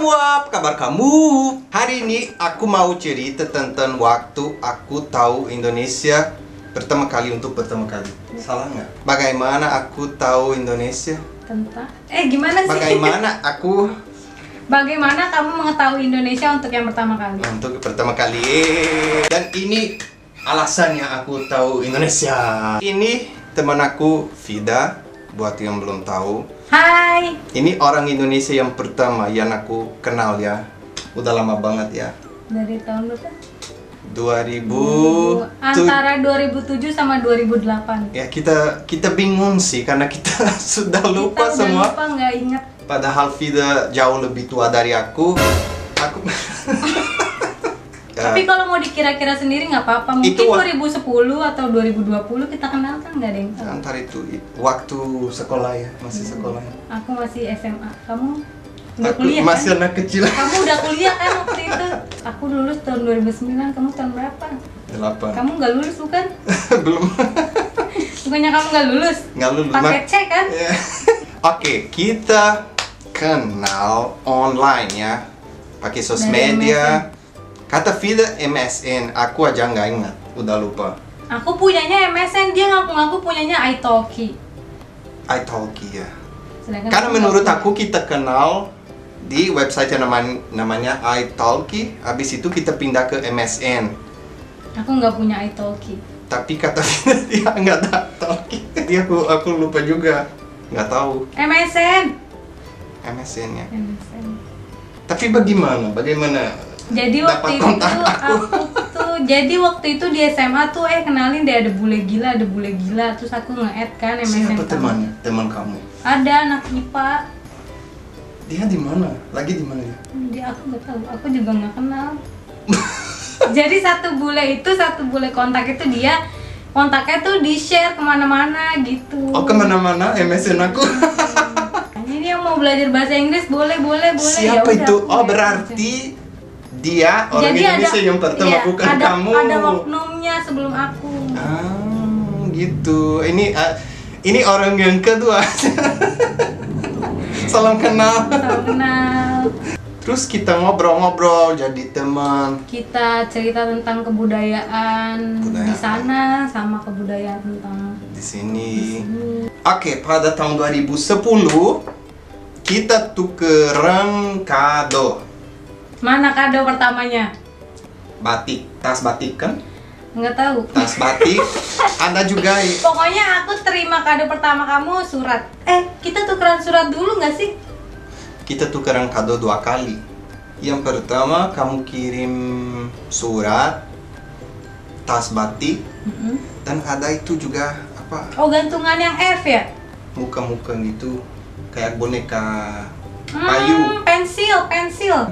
semua, apa kabar kamu? Hari ini aku mau cerita tentang waktu aku tahu Indonesia pertama kali. Salah nggak? Bagaimana aku tahu Indonesia? Tentang gimana sih? Bagaimana kamu mengetahui Indonesia untuk yang pertama kali? Untuk pertama kali. Dan ini alasannya aku tahu Indonesia. Ini teman aku, Vida. Buat yang belum tahu, Hai. ini orang Indonesia yang pertama yang aku kenal ya. Udah lama banget ya. Dari tahun berapa? 2000. Antara 2007 sama 2008. Ya kita bingung sih karena kita sudah lupa Kita semua. udah lupa, nggak inget. Padahal Vida jauh lebih tua dari aku. Tapi kalau mau dikira-kira sendiri nggak apa-apa. Mungkin Itu 2010 atau 2020 kita kenal kan, nggak ada yang tahu. Antar itu waktu sekolah ya, masih sekolah. Aku masih SMA. Kamu udah Aku kuliah masih kan? anak kecil. Kamu udah kuliah kan waktu itu? Aku lulus tahun 2009. Kamu tahun berapa? 8. Kamu nggak lulus bukan? Belum. Bukannya kamu nggak lulus? Nggak lulus. Paket C kan? Ya. Oke, kita kenal online ya, pakai sosial Dari media. Kata Vida MSN, aku aja nggak ingat, udah lupa. Aku punyanya MSN, dia ngaku-ngaku punyanya italki. italki ya. Sedangkan Karena aku menurut nggak aku kita kenal di website yang namanya italki. Habis itu kita pindah ke MSN. punya. Aku nggak punya italki. Tapi kata Vida dia nggak ada italki. Dia aku lupa juga, nggak tahu MSN. MSN ya. MSN. Tapi bagaimana? Jadi Dapat waktu itu kontak jadi waktu itu di SMA tuh kenalin deh ada bule gila. Terus aku nge-add kan MSN. Siapa temannya? Teman kamu? Ada anak IPA. Dia di mana? Lagi di mana dia? Dia aku nggak tahu. Aku juga nggak kenal. Jadi satu bule kontak itu dia kontaknya tuh di share kemana-mana gitu. Oh, kemana-mana MSN aku. Ini yang mau belajar bahasa Inggris boleh. Siapa Ya udah, itu? aku Oh, nggak berarti dia orang Jadi Indonesia yang pertama, iya, bukan kamu. Ada oknumnya sebelum aku. Ah, gitu. Ini orang yang kedua. Salam kenal. Salam kenal. Terus kita ngobrol-ngobrol jadi teman. Kita cerita tentang kebudayaan di sana sama kebudayaan tentang Di sini. Oke, pada tahun 2010 kita tukeran kado. Mana kado pertamanya? Batik, tas batik kan? Nggak tahu. Tas batik. Ada juga. Pokoknya aku terima kado pertama kamu surat. Kita tukeran surat dulu nggak sih? Kita tukeran kado 2 kali. Yang pertama kamu kirim surat, tas batik, dan ada itu juga apa? Oh, gantungan yang F ya? Muka-muka gitu, kayak boneka kayu. Pensil.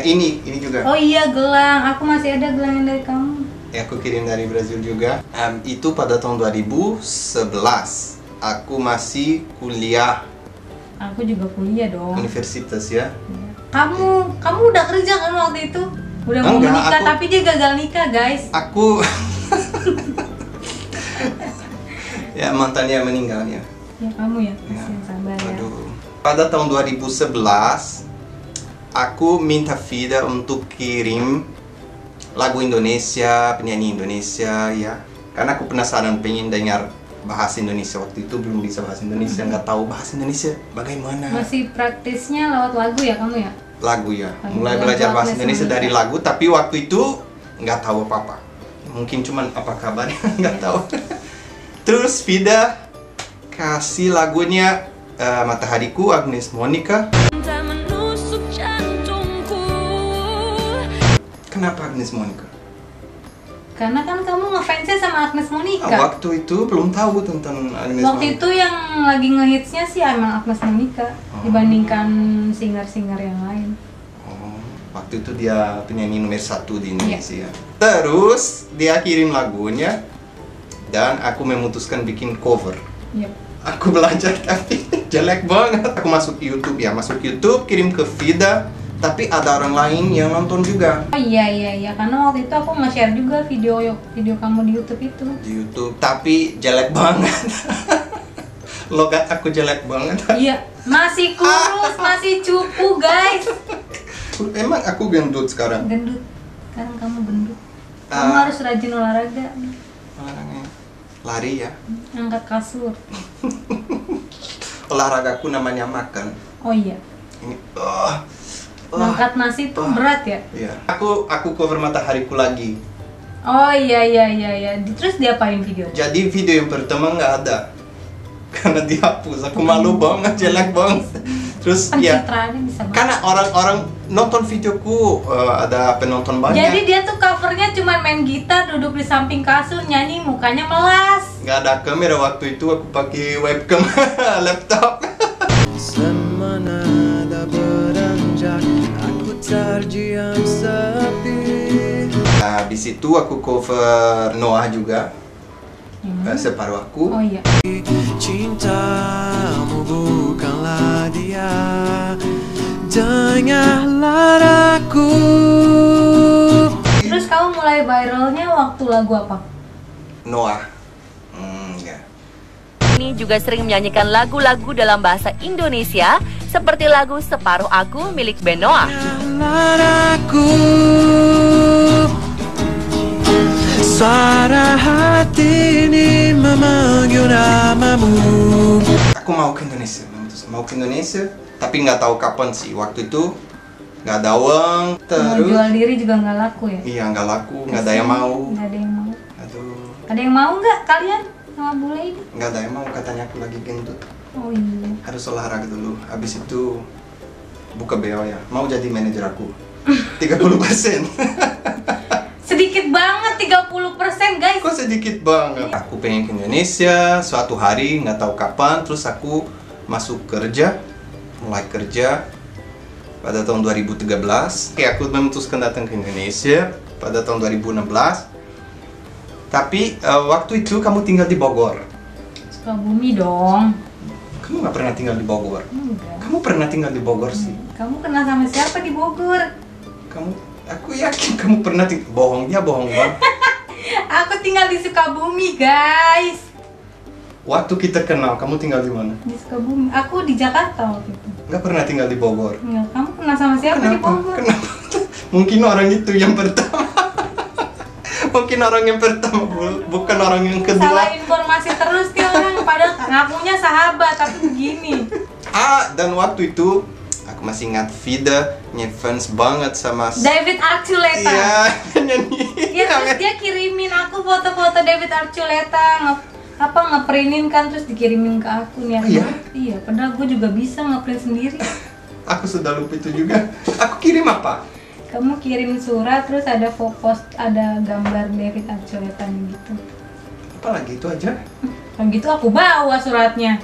Ini juga. Oh iya, gelang. Aku masih ada gelang yang dari kamu. Aku kirim dari Brazil juga. Itu pada tahun 2011. Aku masih kuliah Aku juga kuliah dong. universitas ya. Kamu udah kerja kan waktu itu? Udah mau Enggak, menikah, aku- tapi dia gagal nikah, guys. Aku ya mantannya meninggal ya. Ya kamu ya, Ya. yang sabar ya. Aduh. Pada tahun 2011 aku minta Vida untuk kirim lagu Indonesia, penyanyi Indonesia ya. Karena aku penasaran pengen dengar bahasa Indonesia. Waktu itu belum bisa bahasa Indonesia, nggak tahu bahasa Indonesia bagaimana. Masih praktisnya lewat lagu ya kamu ya? Lagu ya. Lagu, Mulai lagu belajar bahasa Agnes Indonesia Monica. dari lagu, tapi waktu itu nggak tahu apa-apa. Mungkin cuman apa kabar nggak tahu. Terus Vida kasih lagunya Matahariku, Agnes Monica. Kenapa Agnes Monica? Karena kan kamu ngefansnya sama Agnes Monica. Waktu itu belum tahu tentang Agnes Waktu Monica. itu yang lagi ngehitsnya sih emang Agnes Monica dibandingkan singer-singer yang lain. Oh, waktu itu dia penyanyi nomor 1 di Indonesia. Terus dia kirim lagunya dan aku memutuskan bikin cover. Yep. Aku belajar tapi jelek banget. Aku masuk YouTube, kirim ke Vida. Tapi ada orang lain yang nonton juga Oh iya, karena waktu itu aku nge-share juga video kamu di YouTube itu. di YouTube. Tapi jelek banget. Logat aku jelek banget. Iya, masih kurus, masih cupu guys. Emang aku gendut sekarang? Gendut. Sekarang kamu gendut. Kamu harus rajin olahraga. Olahraganya lari ya. Angkat kasur. Olahragaku namanya makan. Oh iya. Ini Angkat nasi itu berat ya? Iya. Aku cover matahariku lagi. Oh iya. Terus diapain video? Jadi video yang pertama nggak ada. Karena dihapus. Aku malu banget, jelek banget. Terus ya. Pencitraannya bisa banget. Karena orang-orang nonton videoku ada penonton banyak. Jadi dia tuh covernya cuma main gitar, duduk di samping kasur, nyanyi, mukanya melas. Nggak ada kamera waktu itu, aku pakai webcam laptop. Semanada beranjak, aku terdiam sepi. Nah, habis itu aku cover Noah juga. Separuh aku. Oh iya. Cintamu bukanlah dia, dengarlah aku. Terus kamu mulai viralnya waktu lagu apa? Noah. Ya. Ini juga sering menyanyikan lagu-lagu dalam bahasa Indonesia seperti lagu Separuh Aku milik band Noah. Dengarlah aku, suara hati ini memanggil namamu. Aku mau ke Indonesia, tapi nggak tahu kapan sih. Waktu itu nggak ada uang, Mau terus jual diri juga nggak laku ya? iya nggak laku, nggak ada yang mau. Nggak ada yang mau. Aduh, Ada yang mau nggak kalian sama bule ini? nggak ada yang mau, katanya aku lagi gendut. Oh iya. Harus olahraga dulu. Habis itu buka BO ya. Mau jadi manajer aku. 30%. Sedikit banget 30% guys. Kok sedikit banget? Aku pengen ke Indonesia suatu hari, nggak tahu kapan. Terus aku masuk kerja, mulai kerja pada tahun 2013. Oke, aku memutuskan datang ke Indonesia pada tahun 2016. Tapi waktu itu kamu tinggal di Bogor. Sukabumi dong. Kamu nggak pernah tinggal di Bogor. Enggak. Kamu pernah tinggal di Bogor sih. Kamu kenal sama siapa di Bogor? Aku yakin kamu pernah bohong banget. Aku tinggal di Sukabumi guys. Waktu kita kenal, kamu tinggal di mana? Di Sukabumi. Aku di Jakarta waktu itu. Nggak pernah tinggal di Bogor. Enggak, kamu kenal sama siapa di Bogor? Kenapa? Mungkin orang itu yang pertama. Mungkin orang yang pertama, bukan orang yang kedua. Salah informasi terus dia orang, padahal ngakunya sahabat tapi begini. Dan waktu itu aku masih ingat Vida ngefans banget sama David Archuleta. Iya, nyanyi. Iya, terus dia kirimin aku foto-foto David Archuleta, ngeprintin kan terus dikirimin ke aku nih. Oh, iya? Iya, padahal gue juga bisa ngeprint sendiri. Aku sudah lupa itu juga. Aku kirim apa? Kamu kirim surat terus ada post, ada gambar David Archuleta gitu. Apalagi itu aja. Kalau gitu aku bawa suratnya.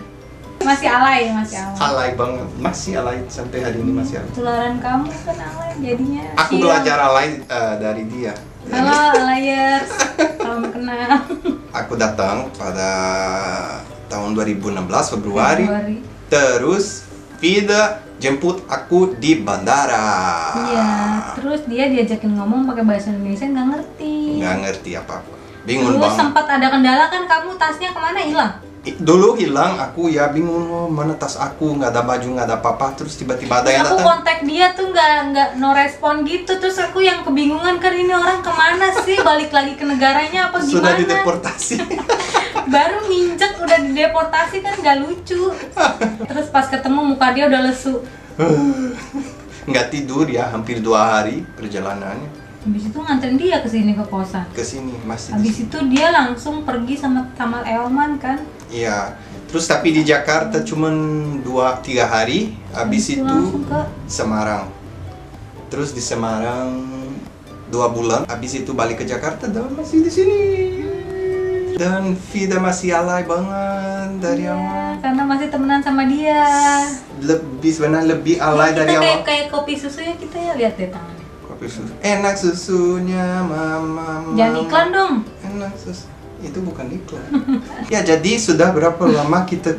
Masih alay. Alay banget, masih alay sampai hari ini masih alay. Tularan kamu kan alay jadinya. Aku sial. belajar alay dari dia. Halo alayers, salam kenal. Aku datang pada tahun 2016 Februari. Terus Vida jemput aku di bandara. Iya, terus dia diajakin ngomong pakai bahasa Indonesia nggak ngerti. Nggak ngerti apa-apa. Bingung Terus banget. sempat ada kendala kan, kamu tasnya kemana hilang? Dulu hilang, aku ya bingung mana tas aku, nggak ada baju, nggak ada apa-apa. Terus tiba-tiba ada yang Aku datang. kontak dia tuh nggak no respon gitu, terus aku yang kebingungan kan ini orang kemana sih, balik lagi ke negaranya apa gimana? Sudah dideportasi. Baru nginjek udah dideportasi kan nggak lucu. Terus pas ketemu muka dia udah lesu. Nggak tidur ya, hampir 2 hari perjalanannya. Habis itu nganterin dia ke sini ke kosan. Ke sini masih. Habis itu dia langsung pergi sama Tamal Elman kan? Iya. Terus tapi di Jakarta cuman 2-3 hari. Habis itu langsung ke Semarang. Terus di Semarang 2 bulan. Habis itu balik ke Jakarta dan masih di sini. Dan Vida masih alay banget dari awal. karena masih temenan sama dia. Lebih alay dari awal. Kayak kopi susu ya kita ya, lihat deh tangannya. Kopi susu. Enak susunya mama. Jangan iklan dong. Enak susu. Itu bukan iklan. Ya jadi sudah berapa lama kita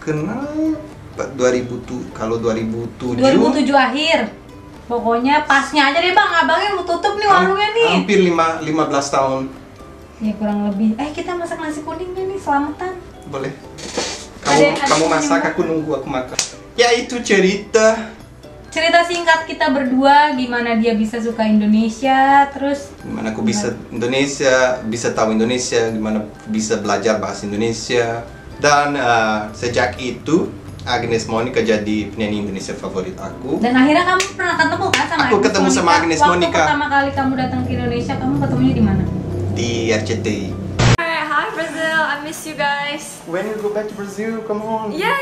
kenal? 2000 kalau 2007. 2007 akhir. Pokoknya pasnya aja deh bang, abangnya mau tutup nih warungnya nih. Hampir 15 tahun. Ya kurang lebih. Kita masak nasi kuningnya nih, selamatan. Boleh. Ada Kamu masak, yang aku nunggu aku makan. Ya itu cerita. cerita singkat kita berdua, gimana dia bisa suka Indonesia, terus Gimana aku bisa Indonesia, bisa tahu Indonesia, gimana bisa belajar bahasa Indonesia. Dan sejak itu Agnes Monica jadi penyanyi Indonesia favorit aku. dan akhirnya kamu pernah ketemu kan sama Aku ketemu sama Agnes Monica. Waktu pertama kali kamu datang ke Indonesia, kamu ketemunya di mana? Di RCTI. Hi Brazil, I miss you guys. When you go back to Brazil, come on. Yeah,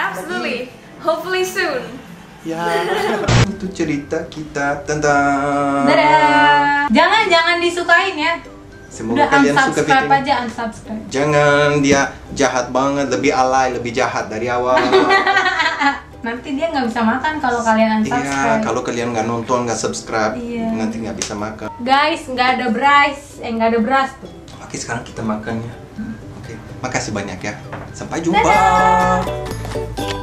absolutely. Hopefully soon. Ya, itu cerita kita tentang. Dadah. Jangan disukain ya. Semoga Udah kalian suka unsubscribe video. aja, unsubscribe. Jangan, dia jahat banget, lebih alay, lebih jahat dari awal. Nanti dia nggak bisa makan kalau kalian Iya, unsubscribe. kalau kalian nggak nonton, nggak subscribe, Iya. nanti nggak bisa makan. Guys, nggak ada beras tuh. Oke, sekarang kita makan ya. Oke, makasih banyak ya. Sampai jumpa. Dadah.